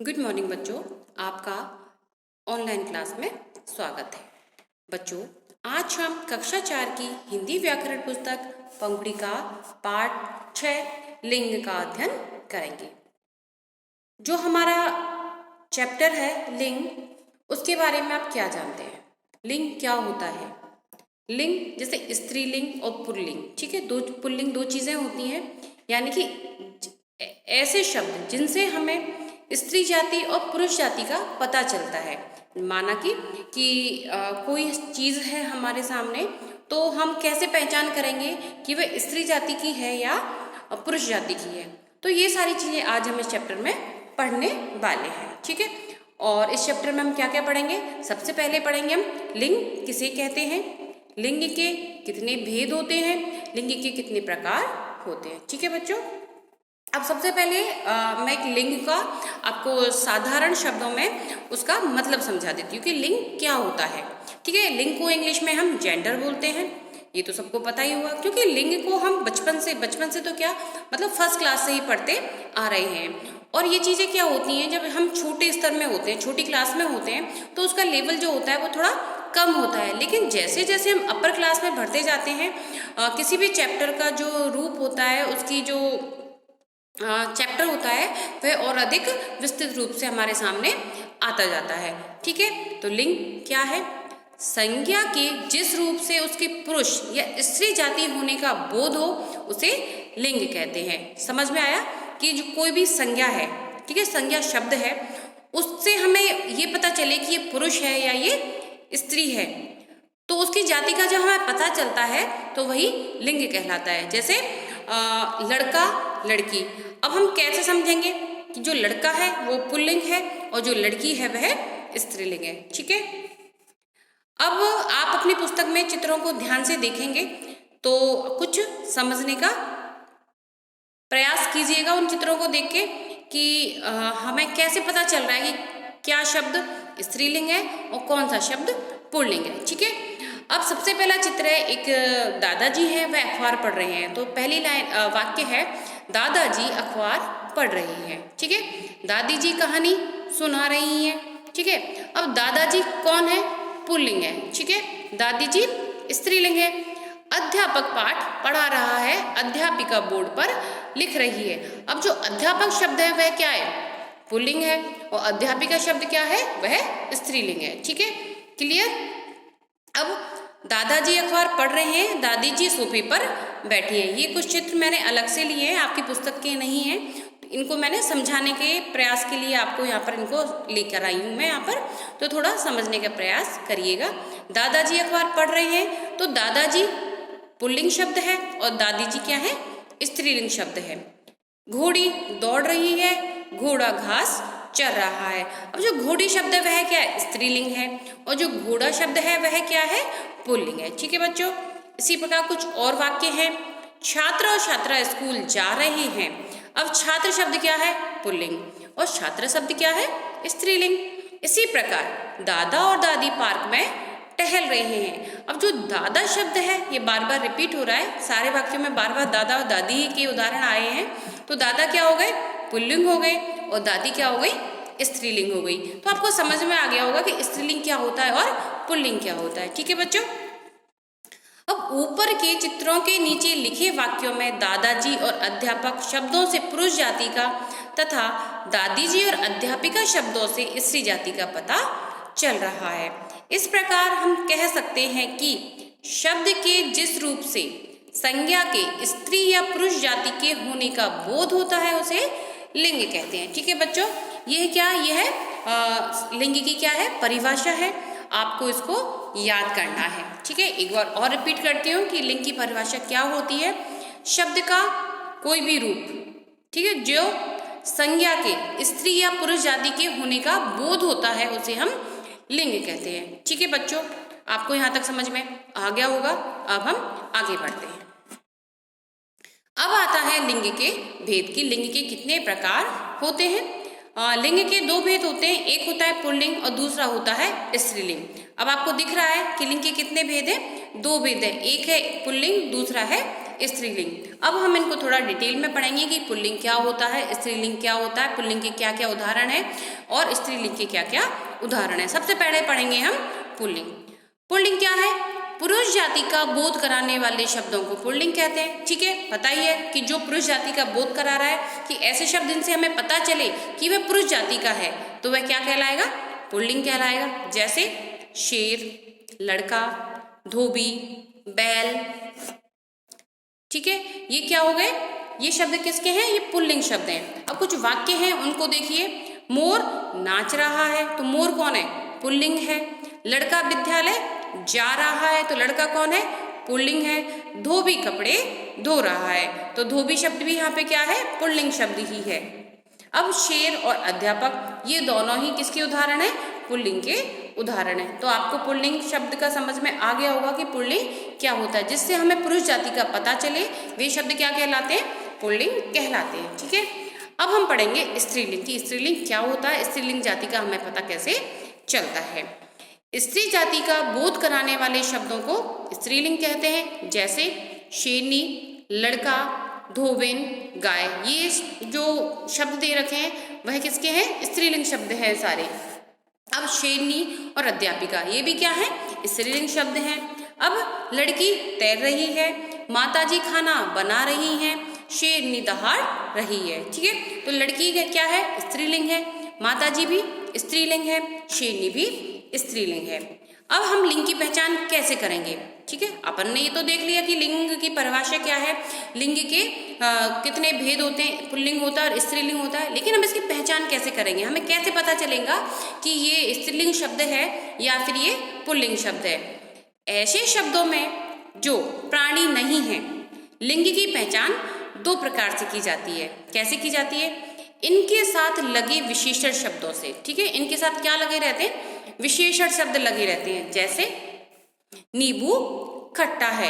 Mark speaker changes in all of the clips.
Speaker 1: Good morning बच्चों, आपका online class में स्वागत है। बच्चों, आज हम कक्षा 4 की हिंदी व्याकरण पुस्तक पंखुड़ी का पाठ 6 लिंग का अध्ययन करेंगे। जो हमारा चैप्टर है लिंग, उसके बारे में आप क्या जानते हैं? लिंग क्या होता है? लिंग जैसे स्त्रीलिंग और पुल्लिंग, ठीक है, पुल्लिंग दो चीज़ें होती हैं, यानी कि ऐसे शब्द जिनसे हमें स्त्री जाति और पुरुष जाति का पता चलता है। माना कि कोई चीज़ है हमारे सामने, तो हम कैसे पहचान करेंगे कि वह स्त्री जाति की है या पुरुष जाति की है। तो ये सारी चीज़ें आज हम इस चैप्टर में पढ़ने वाले हैं, ठीक है। और इस चैप्टर में हम क्या क्या पढ़ेंगे? सबसे पहले पढ़ेंगे हम लिंग किसे कहते हैं, लिंग के कितने भेद होते हैं, लिंग के कितने प्रकार होते हैं, ठीक है बच्चों। अब सबसे पहले मैं एक लिंग का आपको साधारण शब्दों में उसका मतलब समझा देती हूँ कि लिंग क्या होता है, ठीक है। लिंग को इंग्लिश में हम जेंडर बोलते हैं, ये तो सबको पता ही हुआ, क्योंकि लिंग को हम बचपन से तो क्या मतलब फर्स्ट क्लास से ही पढ़ते आ रहे हैं। और ये चीज़ें क्या होती हैं, जब हम छोटे स्तर में होते हैं, छोटी क्लास में होते हैं, तो उसका लेवल जो होता है वो थोड़ा कम होता है। लेकिन जैसे जैसे हम अपर क्लास में बढ़ते जाते हैं, किसी भी चैप्टर का जो रूप होता है, उसकी जो चैप्टर होता है वह और अधिक विस्तृत रूप से हमारे सामने आता जाता है, ठीक है। तो लिंग क्या है? संज्ञा के जिस रूप से उसके पुरुष या स्त्री जाति होने का बोध हो उसे लिंग कहते हैं। समझ में आया कि जो कोई भी संज्ञा है, ठीक है, संज्ञा शब्द है, उससे हमें ये पता चले कि ये पुरुष है या ये स्त्री है, तो उसकी जाति का जब हमें पता चलता है तो वही लिंग कहलाता है। जैसे लड़का लड़की, अब हम कैसे समझेंगे कि जो लड़का है वो पुल्लिंग है और जो लड़की है वह स्त्रीलिंग है, ठीक है। अब आप अपनी पुस्तक में चित्रों को ध्यान से देखेंगे तो कुछ समझने का प्रयास कीजिएगा उन चित्रों को देख के कि हमें कैसे पता चल रहा है कि क्या शब्द स्त्रीलिंग है और कौन सा शब्द पुल्लिंग है, ठीक है। अब सबसे पहला चित्र है, एक दादाजी हैं, वह अखबार पढ़ रहे हैं। तो पहली लाइन वाक्य है दादाजी अखबार पढ़ रही हैं, ठीक है। दादी जी कहानी सुना रही हैं, ठीक है। अब दादाजी कौन है? पुल्लिंग है, ठीक है। दादी जी स्त्रीलिंग है। अध्यापक पाठ पढ़ा रहा है, अध्यापिका बोर्ड पर लिख रही है। अब जो अध्यापक शब्द है वह क्या है? पुल्लिंग है, और अध्यापिका शब्द क्या है? वह स्त्रीलिंग है, ठीक है। क्लियर? अब दादाजी अखबार पढ़ रहे हैं, दादी जी सोफे पर बैठी है। ये कुछ चित्र मैंने अलग से लिए हैं, आपकी पुस्तक के नहीं हैं, इनको मैंने समझाने के प्रयास के लिए आपको यहाँ पर इनको लेकर आई हूँ मैं यहाँ पर, तो थोड़ा समझने का प्रयास करिएगा। दादाजी अखबार पढ़ रहे हैं, तो दादाजी पुल्लिंग शब्द है और दादी जी क्या है? स्त्रीलिंग शब्द है। घोड़ी दौड़ रही है, घोड़ा घास चर रहा है। अब जो घोड़ी शब्द है वह क्या है? स्त्रीलिंग है, और जो घोड़ा शब्द है वह क्या है? पुल्लिंग है, ठीक है बच्चों। इसी प्रकार कुछ और वाक्य हैं। छात्र और छात्रा स्कूल जा रहे हैं। अब छात्र शब्द क्या है? पुल्लिंग, और छात्र शब्द क्या है? स्त्रीलिंग। इसी प्रकार दादा और दादी पार्क में टहल रहे हैं। अब जो दादा शब्द है ये बार बार रिपीट हो रहा है, सारे वाक्यों में बार बार दादा और दादी के उदाहरण आए हैं। तो दादा क्या हो गए? पुल्लिंग हो गए, और दादी क्या हो गई? स्त्रीलिंग हो गई। तो आपको समझ में आ गया होगा कि स्त्रीलिंग क्या होता है और पुल्लिंग क्या होता है, ठीक है बच्चों। अब ऊपर के चित्रों के नीचे लिखे वाक्यों में दादाजी और अध्यापक शब्दों से पुरुष जाति का तथा दादी जी और अध्यापिका शब्दों से स्त्री जाति का पता चल रहा है। इस प्रकार हम कह सकते हैं कि शब्द के जिस रूप से संज्ञा के स्त्री या पुरुष जाति के होने का बोध होता है उसे लिंग कहते हैं, ठीक है बच्चों। यह क्या? यह है लिंग की क्या है? परिभाषा है, आपको इसको याद करना है, ठीक है। एक बार और रिपीट करती हूँ कि लिंग की परिभाषा क्या होती है। शब्द का कोई भी रूप, ठीक है, जो संज्ञा के स्त्री या पुरुष जाति के होने का बोध होता है उसे हम लिंग कहते हैं, ठीक है बच्चों। आपको यहाँ तक समझ में आ गया होगा। अब हम आगे बढ़ते हैं। अब आता है लिंग के भेद की लिंग के कितने प्रकार होते हैं। लिंग के दो भेद होते हैं, एक होता है पुल्लिंग और दूसरा होता है स्त्रीलिंग। अब आपको दिख रहा है कि लिंग के कितने भेद हैं? दो भेद हैं, एक है पुल्लिंग, दूसरा है स्त्रीलिंग। अब हम इनको थोड़ा डिटेल में पढ़ेंगे कि पुल्लिंग क्या होता है, स्त्रीलिंग क्या होता है, पुल्लिंग के क्या क्या उदाहरण है और स्त्रीलिंग के क्या क्या उदाहरण है। सबसे पहले पढ़ेंगे हम पुल्लिंग। पुल्लिंग क्या है? पुरुष जाति का बोध कराने वाले शब्दों को पुल्लिंग कहते हैं। ठीक है, पता ही है कि जो पुरुष जाति का बोध करा रहा है, कि ऐसे शब्द जिनसे हमें पता चले कि वह पुरुष जाति का है, तो वह क्या कहलाएगा? पुल्लिंग कहलाएगा। जैसे शेर, लड़का, धोबी, बैल। ठीक है, ये क्या हो गए? ये शब्द किसके हैं? ये पुल्लिंग शब्द हैं। अब कुछ वाक्य हैं, उनको देखिए। मोर नाच रहा है, तो मोर कौन है? पुल्लिंग है। लड़का विद्यालय जा रहा है, तो लड़का कौन है? पुल्लिंग है। धोबी कपड़े धो रहा है, तो धोबी शब्द भी यहाँ पे क्या है? पुल्लिंग शब्द ही है। अब शेर और अध्यापक, ये दोनों ही किसके उदाहरण है? पुल्लिंग के उदाहरण है। तो आपको पुल्लिंग शब्द का समझ में आ गया होगा कि पुल्लिंग क्या होता है। जिससे हमें पुरुष जाति का पता चले, वे शब्द क्या कहलाते हैं? पुल्लिंग कहलाते हैं। ठीक है, अब हम पढ़ेंगे स्त्रीलिंग की स्त्रीलिंग क्या होता है, स्त्रीलिंग जाति का हमें पता कैसे चलता है। स्त्री जाति का बोध कराने वाले शब्दों को स्त्रीलिंग कहते हैं। जैसे शेरनी, लड़का, धोबिन, गाय। ये जो शब्द दे रखे हैं वह किसके हैं? स्त्रीलिंग शब्द हैं सारे। अब शेरनी और अध्यापिका, ये भी क्या है? स्त्रीलिंग शब्द हैं। अब लड़की तैर रही है, माताजी खाना बना रही हैं, शेरनी दहाड़ रही है। ठीक है, तो लड़की क्या है? स्त्रीलिंग है। माताजी भी स्त्रीलिंग है, शेरनी भी स्त्रीलिंग है। अब हम लिंग की पहचान कैसे करेंगे? ठीक है, अपन ने ये तो देख लिया कि लिंग की परिभाषा क्या है, लिंग के कितने भेद होते हैं, पुल्लिंग होता है और स्त्रीलिंग होता है। लेकिन हम इसकी पहचान कैसे करेंगे? हमें कैसे पता चलेगा कि ये स्त्रीलिंग शब्द है या फिर ये पुल्लिंग शब्द है? ऐसे शब्दों में जो प्राणी नहीं है, लिंग की पहचान दो प्रकार से की जाती है। कैसे की जाती है? इनके साथ लगे विशेषण शब्दों से। ठीक है, इनके साथ क्या लगे रहते हैं? विशेषण शब्द लगे रहते हैं। जैसे नींबू खट्टा है।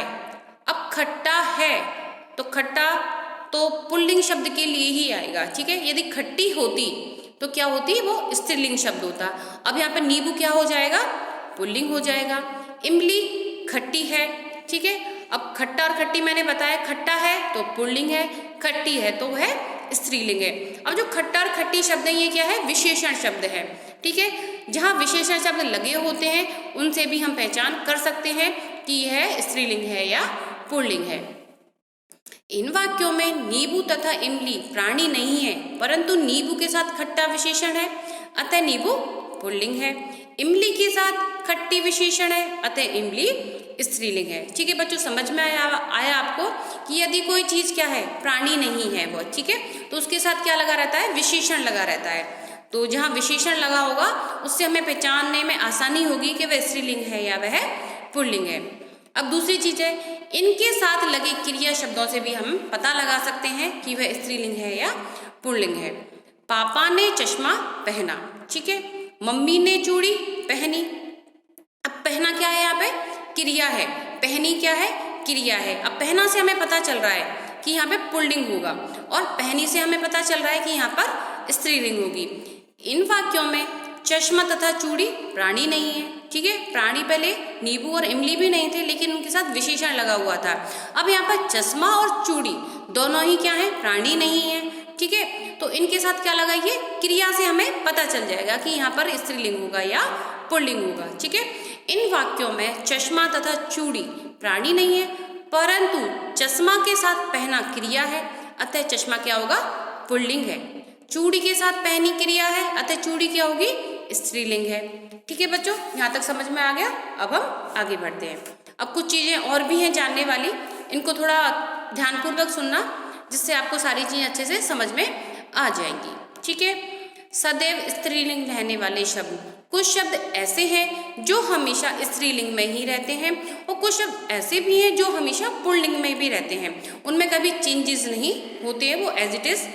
Speaker 1: अब खट्टा है तो खट्टा तो पुल्लिंग शब्द के लिए ही आएगा। ठीक है, यदि खट्टी होती तो क्या होती? वो स्त्रीलिंग शब्द होता। अब यहाँ पर नींबू क्या हो जाएगा? पुल्लिंग हो जाएगा। इमली खट्टी है। ठीक है, अब खट्टा और खट्टी मैंने बताया, खट्टा है तो पुल्लिंग है, खट्टी है तो है स्त्रीलिंग है। अब जो खट्टा और खट्टी शब्द है, ये क्या है? विशेषण शब्द है। ठीक है, जहाँ विशेषण शब्द लगे होते हैं उनसे भी हम पहचान कर सकते हैं कि यह स्त्रीलिंग है या पुल्लिंग है। इन वाक्यों में नींबू तथा इमली प्राणी नहीं है, परंतु नींबू के साथ खट्टा विशेषण है, अतः नींबू पुल्लिंग है। इमली के साथ खट्टी विशेषण है, अतः इमली स्त्रीलिंग है। ठीक है बच्चों, समझ में आया आपको कि यदि कोई चीज क्या है? प्राणी नहीं है वो। ठीक है, तो उसके साथ क्या लगा रहता है? विशेषण लगा रहता है। तो जहाँ विशेषण लगा होगा उससे हमें पहचानने में आसानी होगी कि वह स्त्रीलिंग है या वह पुल्लिंग है। अब दूसरी चीज है, इनके साथ लगे क्रिया शब्दों से भी हम पता लगा सकते हैं कि वह स्त्रीलिंग है या पुल्लिंग है। पापा ने चश्मा पहना। ठीक है, मम्मी ने चूड़ी पहनी। अब पहना क्या है? यहाँ पे क्रिया है। पहनी क्या है? क्रिया है। अब पहना से हमें पता चल रहा है कि यहाँ पे पुल्लिंग होगा और पहनी से हमें पता चल रहा है कि यहाँ पर स्त्रीलिंग होगी। इन वाक्यों में चश्मा तथा चूड़ी प्राणी नहीं है। ठीक है, प्राणी पहले नींबू और इमली भी नहीं थे, लेकिन उनके साथ विशेषण लगा हुआ था। अब यहाँ पर चश्मा और चूड़ी दोनों ही क्या है? प्राणी नहीं है। ठीक है, तो इनके साथ क्या लगाइए? क्रिया से हमें पता चल जाएगा कि यहाँ पर स्त्रीलिंग होगा या पुल्लिंग होगा। ठीक है, इन वाक्यों में चश्मा तथा चूड़ी प्राणी नहीं है, परंतु चश्मा के साथ पहना क्रिया है, अतः चश्मा क्या होगा? पुल्लिंग है। चूड़ी के साथ पहनी क्रिया है, अतः चूड़ी क्या होगी? स्त्रीलिंग है। ठीक है बच्चों, यहाँ तक समझ में आ गया। अब हम आगे बढ़ते हैं। अब कुछ चीजें और भी हैं जानने वाली, इनको थोड़ा ध्यानपूर्वक सुनना, जिससे आपको सारी चीजें अच्छे से समझ में आ जाएंगी। ठीक है, सदैव स्त्रीलिंग रहने वाले शब्द। कुछ शब्द ऐसे हैं जो हमेशा स्त्रीलिंग में ही रहते हैं और कुछ शब्द ऐसे भी हैं जो हमेशा पुल्लिंग में भी रहते हैं। उनमें कभी चेंजेस नहीं होते हैं, वो एज इट इज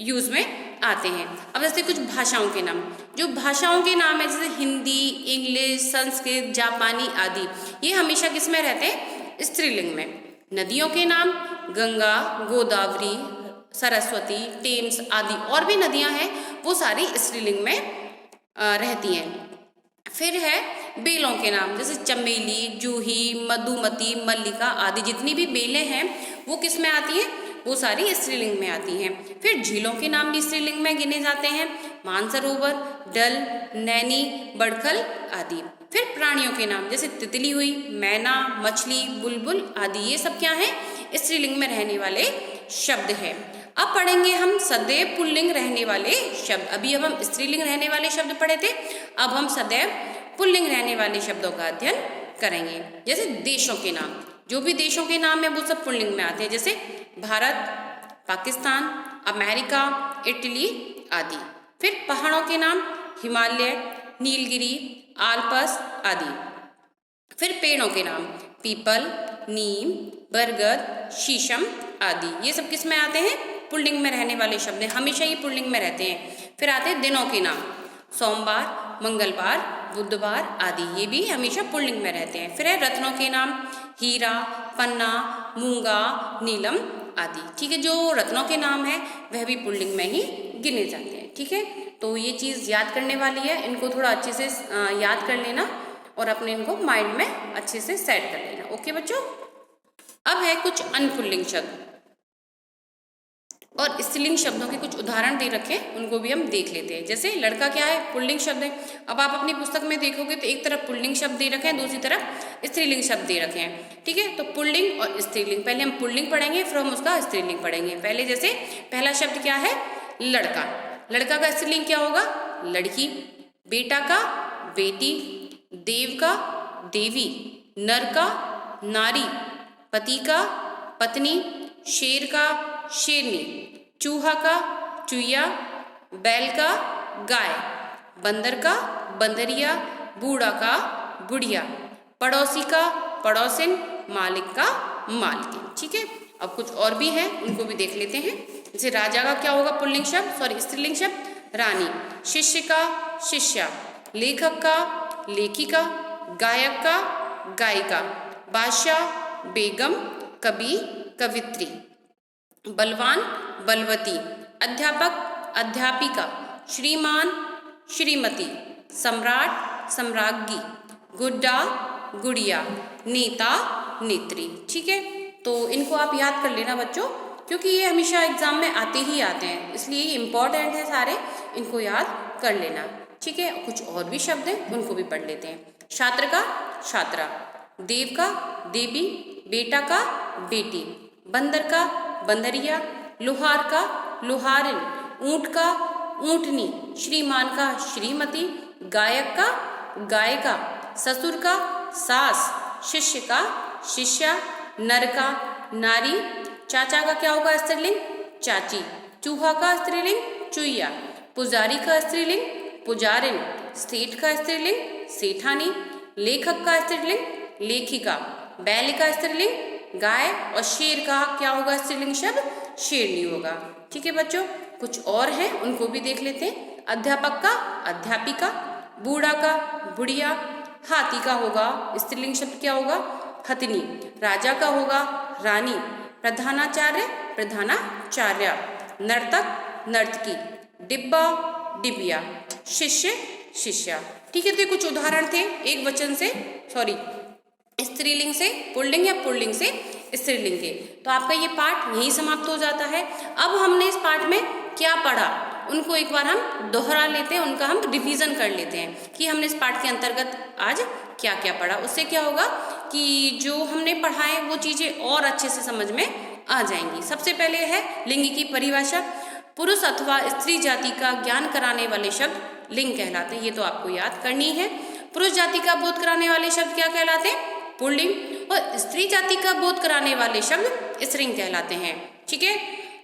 Speaker 1: यूज में आते हैं। अब जैसे कुछ भाषाओं के नाम, जो भाषाओं के नाम है जैसे हिंदी, इंग्लिश, संस्कृत, जापानी आदि, ये हमेशा किस में रहते हैं? स्त्रीलिंग में। नदियों के नाम गंगा, गोदावरी, सरस्वती, टेम्स आदि और भी नदियां हैं, वो सारी स्त्रीलिंग में रहती हैं। फिर है बेलों के नाम, जैसे चमेली, जूही, मधुमती, मल्लिका आदि जितनी भी बेलें हैं वो किस में आती हैं, वो सारी स्त्रीलिंग में आती हैं। फिर झीलों के नाम भी स्त्रीलिंग में गिने जाते हैं, मानसरोवर, डल, नैनी, बड़खल आदि। फिर प्राणियों के नाम, जैसे तितली हुई, मैना, मछली, बुलबुल आदि, ये सब क्या है, स्त्रीलिंग में रहने वाले शब्द हैं। अब पढ़ेंगे हम सदैव पुल्लिंग रहने वाले शब्द। अभी अब हम स्त्रीलिंग रहने वाले शब्द पढ़े थे, अब हम सदैव पुल्लिंग रहने वाले शब्दों का अध्ययन करेंगे। जैसे देशों के नाम, जो भी देशों के नाम है वो सब पुल्लिंग में आते हैं, जैसे भारत, पाकिस्तान, अमेरिका, इटली आदि। फिर पहाड़ों के नाम, हिमालय, नीलगिरी, आल्प्स आदि। फिर पेड़ों के नाम, पीपल, नीम, बरगद, शीशम आदि, ये सब किस में आते हैं, पुल्लिंग में रहने वाले शब्द हैं, हमेशा ये पुल्लिंग में रहते हैं। फिर आते हैं दिनों के नाम, सोमवार, मंगलवार, बुधवार आदि, ये भी हमेशा पुल्लिंग में रहते हैं। फिर है रत्नों के नाम, हीरा, पन्ना, मूंगा, नीलम आदि। ठीक है, जो रत्नों के नाम है वह भी पुल्लिंग में ही गिने जाते हैं। ठीक है, तो ये चीज़ याद करने वाली है, इनको थोड़ा अच्छे से याद कर लेना और अपने इनको माइंड में अच्छे से सेट कर लेना। ओके बच्चों, अब है कुछ अनपुल्लिंग शब्द और स्त्रीलिंग शब्दों के कुछ उदाहरण दे रखे हैं, उनको भी हम देख लेते हैं। जैसे लड़का क्या है, पुल्लिंग शब्द है। अब आप अपनी पुस्तक में देखोगे तो एक तरफ पुल्लिंग शब्द दे रखे हैं, दूसरी तरफ स्त्रीलिंग शब्द दे रखे हैं। ठीक है, तो पुल्लिंग और स्त्रीलिंग, पहले हम पुल्लिंग पढ़ेंगे फिर हम उसका स्त्रीलिंग पढ़ेंगे। पहले जैसे पहला शब्द क्या है, लड़का, लड़का का स्त्रीलिंग क्या होगा, लड़की। बेटा का बेटी, देव का देवी, नर का नारी, पति का पत्नी, शेर का शेरनी, चूहा का चुईया, बैल का गाय, बंदर का बंदरिया, बूढ़ा का बुढ़िया, पड़ोसी का पड़ोसिन, मालिक का मालकिन। ठीक है, अब कुछ और भी हैं, उनको भी देख लेते हैं। जैसे राजा का क्या होगा पुल्लिंग शब्द, सॉरी स्त्रीलिंग शब्द, रानी। शिष्य का शिष्या, लेखक का लेखिका, गायक का गायिका, बादशाह बेगम, कवि कवित्री, बलवान बलवती, अध्यापक अध्यापिका, श्रीमान श्रीमती, सम्राट सम्राज्ञी, गुड्डा गुड़िया, नेता नेत्री। ठीक है, तो इनको आप याद कर लेना बच्चों, क्योंकि ये हमेशा एग्जाम में आते ही आते हैं, इसलिए ये इम्पॉर्टेंट है सारे, इनको याद कर लेना। ठीक है, कुछ और भी शब्द हैं, उनको भी पढ़ लेते हैं। छात्र का छात्रा, देव का देवी, बेटा का बेटी, बंदर का बंदरिया, लोहार का लोहारिन, ऊंट का ऊंटनी, श्रीमान का श्रीमती, गायक का गायिका, ससुर का सास, शिष्य का शिष्या, नर का नारी, चाचा का क्या होगा स्त्रीलिंग, चाची, चूहा का स्त्रीलिंग चुईया, पुजारी का स्त्रीलिंग पुजारिन, सेठ का स्त्रीलिंग सेठानी, लेखक का स्त्रीलिंग लेखिका, बैल का स्त्रीलिंग गाय और शेर का क्या होगा स्त्रीलिंग शब्द, शेरनी होगा। ठीक है बच्चों, कुछ और हैं, उनको भी देख लेते हैं। अध्यापक का अध्यापिका, बूढ़ा का बुढ़िया, हाथी का होगा स्त्रीलिंग शब्द क्या होगा, हथिनी, राजा का होगा रानी, प्रधानाचार्य प्रधानाचार्या, नर्तक नर्तकी, डिब्बा डिबिया, शिष्य शिष्या। ठीक है, तो कुछ उदाहरण थे एक वचन से, सॉरी स्त्रीलिंग से पुल्लिंग या पुल्लिंग से स्त्रीलिंग के। तो आपका ये पाठ यही समाप्त हो जाता है। अब हमने इस पाठ में क्या पढ़ा उनको एक बार हम दोहरा लेते हैं, उनका हम रिवीजन कर लेते हैं कि हमने इस पाठ के अंतर्गत आज क्या क्या पढ़ा। उससे क्या होगा कि जो हमने पढ़ा है वो चीज़ें और अच्छे से समझ में आ जाएंगी। सबसे पहले है लिंग की परिभाषा। पुरुष अथवा स्त्री जाति का ज्ञान कराने वाले शब्द लिंग कहलाते हैं, ये तो आपको याद करनी है। पुरुष जाति का बोध कराने वाले शब्द क्या कहलाते हैं, पुल्लिंग, और स्त्री जाति का बोध कराने वाले शब्द स्त्रीलिंग कहलाते हैं। ठीक है,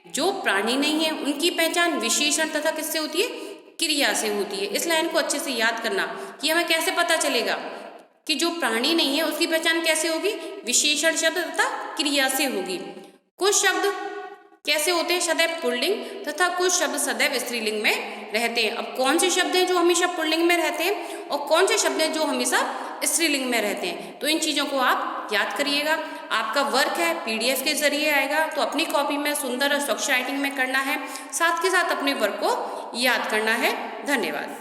Speaker 1: जो प्राणी नहीं है उनकी पहचान विशेषण तथा किससे होती है, क्रिया से होती है। इस लाइन को अच्छे से याद करना कि हमें कैसे पता चलेगा कि जो प्राणी नहीं है उसकी पहचान कैसे होगी, विशेषण शब्द तथा क्रिया से होगी। कुछ शब्द कैसे होते हैं, सदैव पुल्लिंग तथा कुछ शब्द सदैव स्त्रीलिंग में रहते हैं। अब कौन से शब्द हैं जो हमेशा पुल्लिंग में रहते हैं और कौन से शब्द हैं जो हमेशा स्त्रीलिंग में रहते हैं, तो इन चीज़ों को आप याद करिएगा। आपका वर्क है PDF के जरिए आएगा, तो अपनी कॉपी में सुंदर और स्वच्छ राइटिंग में करना है, साथ के साथ अपने वर्क को याद करना है। धन्यवाद।